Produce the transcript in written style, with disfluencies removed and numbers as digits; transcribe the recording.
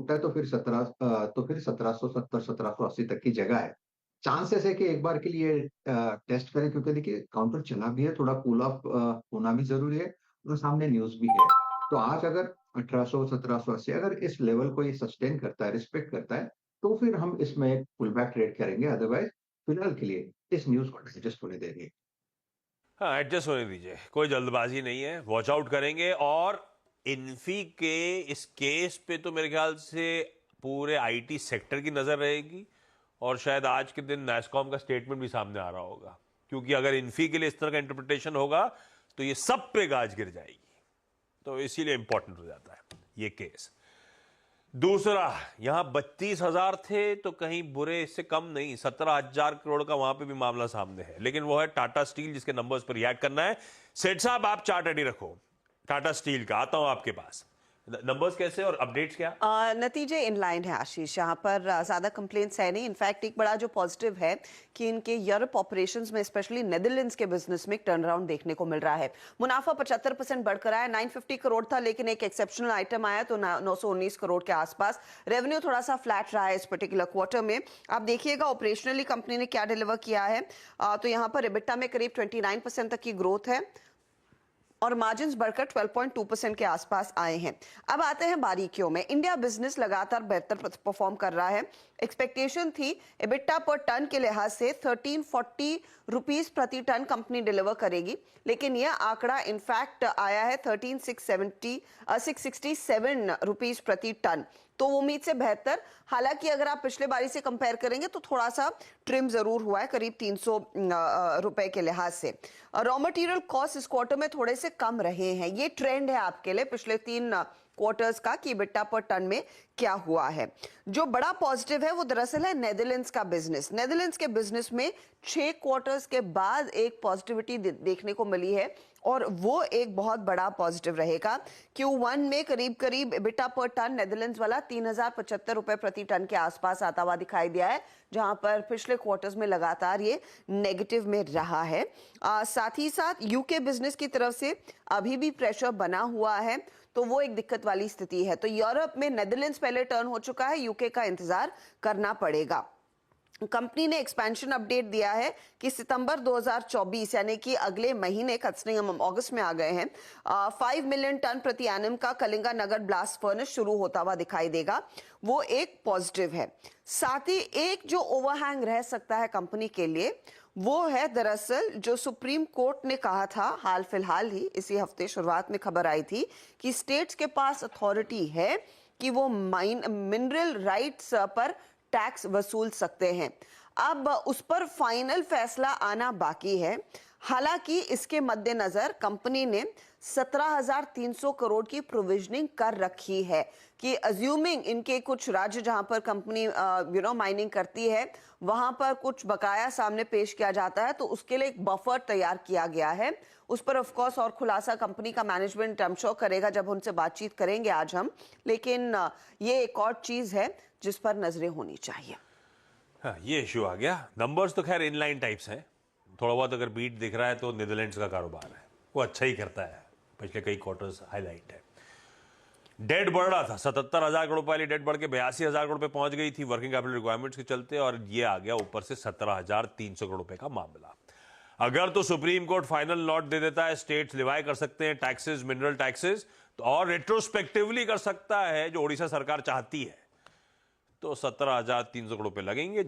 टूटता है तो फिर 1770 1780 तक की जगह है। चांसेस है कि एक बार के लिए टेस्ट करें, क्योंकि देखिए काउंटर चला भी है, थोड़ा कूल ऑफ होना भी जरूरी है, और सामने न्यूज भी है। तो आज अगर 1800 1780 अगर इस लेवल को ये सस्टेन करता है, रिस्पेक्ट करता है, तो फिर हम इसमें एक पुल बैक ट्रेड करेंगे। अदरवाइज फिलहाल के लिए इस न्यूज को डाइजेस्ट होने देंगे। हाँ, एडजस्ट होने दीजिए, कोई जल्दबाजी नहीं है, वॉच आउट करेंगे। और इन्फी के इस केस पे तो मेरे ख्याल से पूरे आईटी सेक्टर की नजर रहेगी, और शायद आज के दिन नैसकॉम का स्टेटमेंट भी सामने आ रहा होगा, क्योंकि अगर इन्फी के लिए इस तरह का इंटरप्रिटेशन होगा तो ये सब पे गाज गिर जाएगी। तो इसीलिए इंपॉर्टेंट हो जाता है ये केस। दूसरा, यहां 32,000 थे तो कहीं बुरे इससे कम नहीं, 17,000 करोड़ का वहां पे भी मामला सामने है, लेकिन वो है टाटा स्टील, जिसके नंबर्स पर रिएक्ट करना है। सेठ साहब, आप चार्ट रेडी रखो टाटा स्टील का, आता हूं आपके पास। नंबर्स कैसे और अपडेट्स क्या? नतीजे इन लाइन है आशीष। यहाँ पर ज़्यादा कंप्लेंट्स है नहीं। इनफैक्ट एक बड़ा जो पॉजिटिव है कि इनके यूरोप ऑपरेशंस में स्पेशली नेदरलैंड्स के बिजनेस में एक टर्न अराउंड देखने को मिल रहा है। मुनाफा 75% बढ़कर आया, 950 करोड़ था, लेकिन एक एक्सेप्शनल आइटम आया तो 919 करोड़ के आसपास। रेवेन्यू थोड़ा सा फ्लैट रहा है इस पर्टिकुलर क्वार्टर में। आप देखिएगा ऑपरेशनली कंपनी ने क्या डिलीवर किया है। तो यहाँ पर एबिटा में करीब 29% तक की ग्रोथ है और मार्जिन्स बढ़कर 12.2% के आसपास आए हैं। अब आते हैं बारीकियों में। इंडिया बिजनेस लगातार बेहतर परफॉर्म कर रहा है। एक्सपेक्टेशन थी एबिटा पर टन के लिहाज से 1340 रुपीस प्रति टन कंपनी डिलीवर करेगी, लेकिन यह आंकड़ा इनफैक्ट आया है 667 रुपीस प्रति टन, तो उम्मीद से बेहतर। हालांकि अगर आप पिछले बारी से कंपेयर करेंगे तो थोड़ा सा ट्रिम जरूर हुआ है, करीब 300 रुपए के लिहाज से। रॉ मटेरियल कॉस्ट इस क्वार्टर में थोड़े से कम रहे हैं। ये ट्रेंड है आपके लिए पिछले 3 क्वार्टर्स का कि बिट्टा पर टन में क्या हुआ है। जो बड़ा पॉजिटिव है वो दरअसल है नेदरलैंड्स का बिजनेस। नेदरलैंड्स के बिजनेस में 6 क्वार्टर्स के बाद एक पॉजिटिविटी देखने को मिली है, और वो एक बहुत बड़ा पॉजिटिव रहेगा। Q1 में करीब करीब बिट्टा पर टन नेदरलैंड्स वाला 3075 रुपए प्रति टन के आसपास आता हुआ दिखाई दिया है, जहां पर पिछले क्वार्टर्स में लगातार ये नेगेटिव में रहा है। साथ ही साथ यूके बिजनेस की तरफ से अभी भी प्रेशर बना हुआ है, तो वो एक दिक्कत वाली स्थिति है। तो यूरोप में नेदरलैंड्स पहले टर्न हो चुका है, यूके का इंतजार करना पड़ेगा। कंपनी ने एक्सपेंशन अपडेट दिया है कि सितंबर 2024 यानी कि अगले महीने, कंसिडरिंग हम अगस्त में आ गए हैं, 5 मिलियन टन प्रति एनम का कलिंगा नगर ब्लास्ट फर्नेस शुरू होता हुआ दिखाई देगा। वो एक पॉजिटिव है। साथ ही एक जो ओवरहैंग रह सकता है कंपनी के लिए, वो है दरअसल जो सुप्रीम कोर्ट ने कहा था हाल फिलहाल ही इसी हफ्ते शुरुआत में खबर आई थी कि स्टेट्स के पास अथॉरिटी है कि वो मिनरल राइट्स पर टैक्स वसूल सकते हैं। अब उस पर फाइनल फैसला आना बाकी है। हालांकि इसके मद्देनजर कंपनी ने 17,300 करोड़ की प्रोविजनिंग कर रखी है कि अज्यूमिंग इनके कुछ राज्य जहां पर कंपनी माइनिंग करती है वहां पर कुछ बकाया सामने पेश किया जाता है, तो उसके लिए एक बफर तैयार किया गया है। उस पर ऑफ कोर्स और खुलासा कंपनी का मैनेजमेंट आई एम श्योर करेगा जब उनसे बातचीत करेंगे आज हम, लेकिन ये एक और चीज है जिस पर नजरें होनी चाहिए। हाँ, ये इश्यू आ गया। नंबर्स तो खैर इनलाइन टाइप्स हैं, थोड़ा बहुत अगर बीट दिख रहा है तो नीदरलैंड्स का कारोबार है, वो अच्छा ही करता है, पिछले कई क्वार्टर्स हाईलाइट है। डेट बढ़ रहा था, 77,000 करोड़ वाली डेट बढ़ के 82,000 करोड़ पे पहुंच गई थी वर्किंग कैपिटल रिक्वायरमेंट्स के चलते, और ये आ गया ऊपर से 17,300 करोड़ रुपए का मामला। अगर तो सुप्रीम कोर्ट फाइनल नोट दे देता है, स्टेट्स लिवाई कर सकते हैं टैक्सेस, मिनरल टैक्सेस, तो और रेट्रोस्पेक्टिवली कर सकता है जो ओडिशा सरकार चाहती है, तो 17,300 करोड़ रुपए लगेंगे।